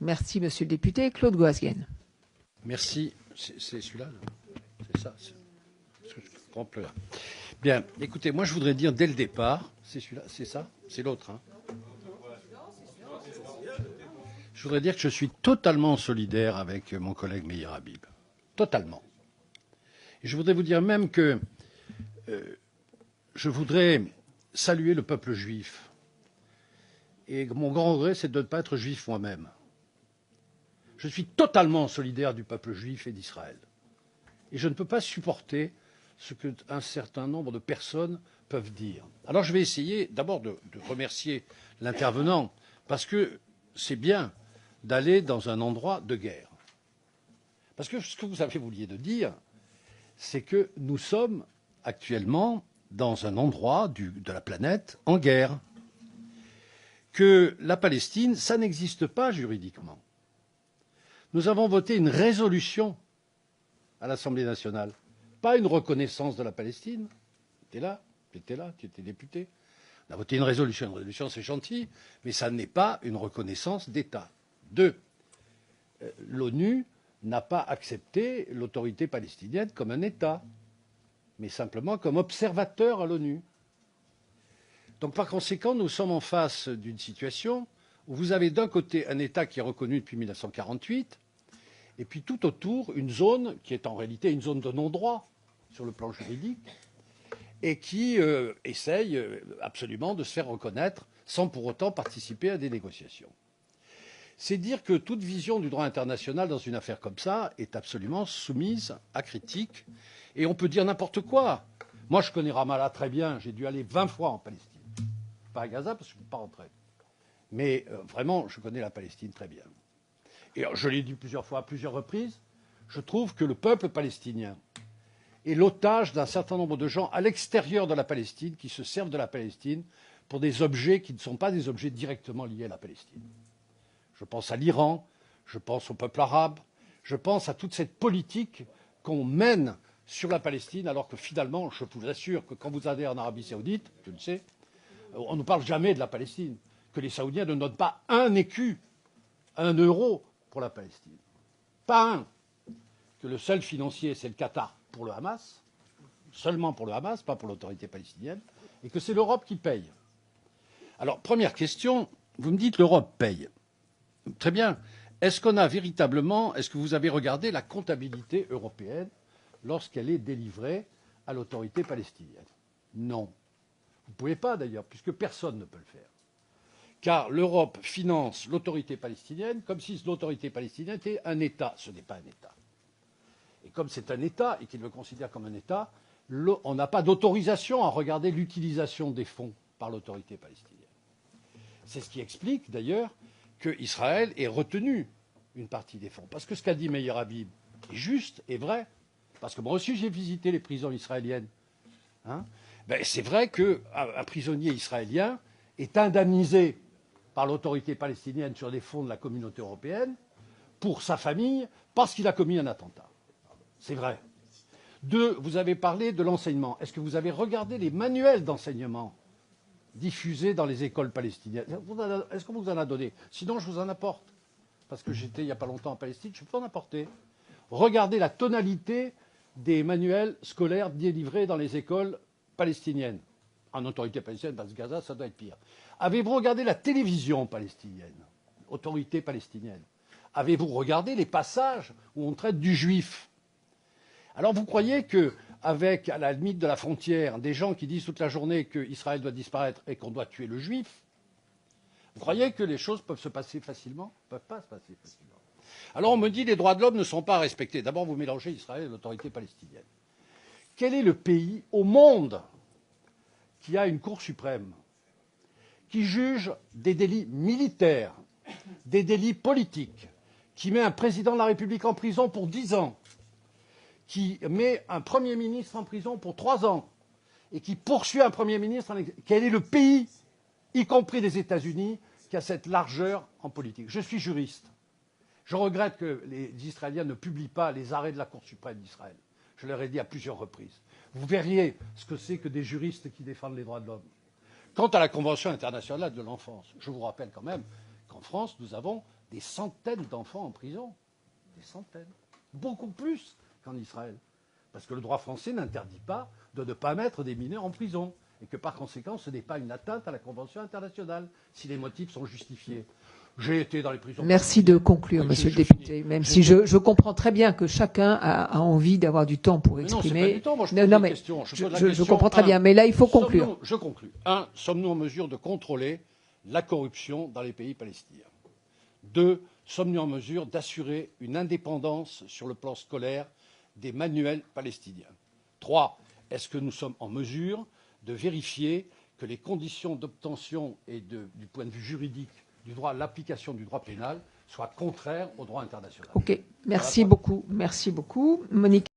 Merci, monsieur le député. Claude Goasguen. Merci. C'est celui-là, c'est ça. Je comprends plus là. Bien, écoutez, moi je voudrais dire dès le départ, c'est celui-là, c'est ça, c'est l'autre. Hein. Je voudrais dire que je suis totalement solidaire avec mon collègue Meir Habib. Totalement. Et je voudrais vous dire même que je voudrais saluer le peuple juif. Et mon grand regret, c'est de ne pas être juif moi-même. Je suis totalement solidaire du peuple juif et d'Israël. Et je ne peux pas supporter ce qu'un certain nombre de personnes peuvent dire. Alors je vais essayer d'abord de remercier l'intervenant, parce que c'est bien d'aller dans un endroit de guerre. Parce que ce que vous avez voulu de dire, c'est que nous sommes actuellement dans un endroit de la planète en guerre. Que la Palestine, ça n'existe pas juridiquement. Nous avons voté une résolution à l'Assemblée nationale, pas une reconnaissance de la Palestine. Tu étais là, tu étais député. On a voté une résolution. Une résolution, c'est gentil, mais ça n'est pas une reconnaissance d'État. Deux, l'ONU n'a pas accepté l'autorité palestinienne comme un État, mais simplement comme observateur à l'ONU. Donc par conséquent, nous sommes en face d'une situation où vous avez d'un côté un État qui est reconnu depuis 1948, et puis tout autour une zone qui est en réalité une zone de non-droit sur le plan juridique, et qui essaye absolument de se faire reconnaître sans pour autant participer à des négociations. C'est dire que toute vision du droit international dans une affaire comme ça est absolument soumise à critique, et on peut dire n'importe quoi. Moi, je connais Ramallah très bien, j'ai dû aller 20 fois en Palestine. Pas à Gaza, parce que je ne peux pas rentrer. Mais vraiment, je connais la Palestine très bien. Et je l'ai dit plusieurs fois, à plusieurs reprises, je trouve que le peuple palestinien est l'otage d'un certain nombre de gens à l'extérieur de la Palestine qui se servent de la Palestine pour des objets qui ne sont pas des objets directement liés à la Palestine. Je pense à l'Iran, je pense au peuple arabe, je pense à toute cette politique qu'on mène sur la Palestine, alors que finalement, je vous assure que quand vous allez en Arabie Saoudite, je le sais, on ne parle jamais de la Palestine, que les Saoudiens ne donnent pas un écu, un euro pour la Palestine. Pas un. Que le seul financier, c'est le Qatar pour le Hamas, seulement pour le Hamas, pas pour l'autorité palestinienne, et que c'est l'Europe qui paye. Alors, première question, vous me dites l'Europe paye. Très bien. Est-ce que vous avez regardé la comptabilité européenne lorsqu'elle est délivrée à l'autorité palestinienne? Non. Vous ne pouvez pas d'ailleurs, puisque personne ne peut le faire. Car l'Europe finance l'autorité palestinienne comme si l'autorité palestinienne était un État. Ce n'est pas un État. Et comme c'est un État et qu'il le considère comme un État, on n'a pas d'autorisation à regarder l'utilisation des fonds par l'autorité palestinienne. C'est ce qui explique d'ailleurs qu'Israël ait retenu une partie des fonds. Parce que ce qu'a dit Meir Habib est juste et vrai. Parce que moi aussi j'ai visité les prisons israéliennes. C'est vrai qu'un prisonnier israélien est indemnisé par l'autorité palestinienne sur des fonds de la communauté européenne pour sa famille parce qu'il a commis un attentat. C'est vrai. Deux, vous avez parlé de l'enseignement. Est-ce que vous avez regardé les manuels d'enseignement diffusés dans les écoles palestiniennes? Est-ce qu'on vous en a donné? Sinon, je vous en apporte. Parce que j'étais il n'y a pas longtemps en Palestine, je peux en apporter. Regardez la tonalité des manuels scolaires délivrés dans les écoles palestiniennes. En autorité palestinienne, parce que Gaza, ça doit être pire. Avez-vous regardé la télévision palestinienne? Autorité palestinienne. Avez-vous regardé les passages où on traite du juif? Alors vous croyez qu'avec, à la limite de la frontière, des gens qui disent toute la journée qu'Israël doit disparaître et qu'on doit tuer le juif, vous croyez que les choses peuvent se passer facilement? Elles ne peuvent pas se passer facilement. Alors on me dit que les droits de l'homme ne sont pas respectés. D'abord, vous mélangez Israël et l'autorité palestinienne. Quel est le pays au monde qui a une Cour suprême qui juge des délits militaires, des délits politiques, qui met un président de la République en prison pour 10 ans, qui met un Premier ministre en prison pour 3 ans et qui poursuit un Premier ministre? Quel est le pays, y compris les États-Unis, qui a cette largeur en politique? Je suis juriste. Je regrette que les Israéliens ne publient pas les arrêts de la Cour suprême d'Israël. Je leur ai dit à plusieurs reprises. Vous verriez ce que c'est que des juristes qui défendent les droits de l'homme. Quant à la Convention internationale de l'enfance, je vous rappelle quand même qu'en France, nous avons des centaines d'enfants en prison. Des centaines. Beaucoup plus qu'en Israël. Parce que le droit français n'interdit pas de ne pas mettre des mineurs en prison. Et que par conséquent, ce n'est pas une atteinte à la Convention internationale, si les motifs sont justifiés. J'ai été dans les prisons. Merci de conclure, Oui, monsieur je le député, même si je comprends très bien que chacun a envie d'avoir du temps pour exprimer. Non, c'est pas du temps. Moi, je pose non, la mais question. je comprends très bien, mais là, il faut conclure. Je conclus. 1. Sommes-nous en mesure de contrôler la corruption dans les pays palestiniens? 2. Sommes-nous en mesure d'assurer une indépendance sur le plan scolaire des manuels palestiniens? 3. Est-ce que nous sommes en mesure de vérifier que les conditions d'obtention et du point de vue juridique du droit, l'application du droit pénal soient contraires au droit international? OK. Merci beaucoup. Merci beaucoup. Monique.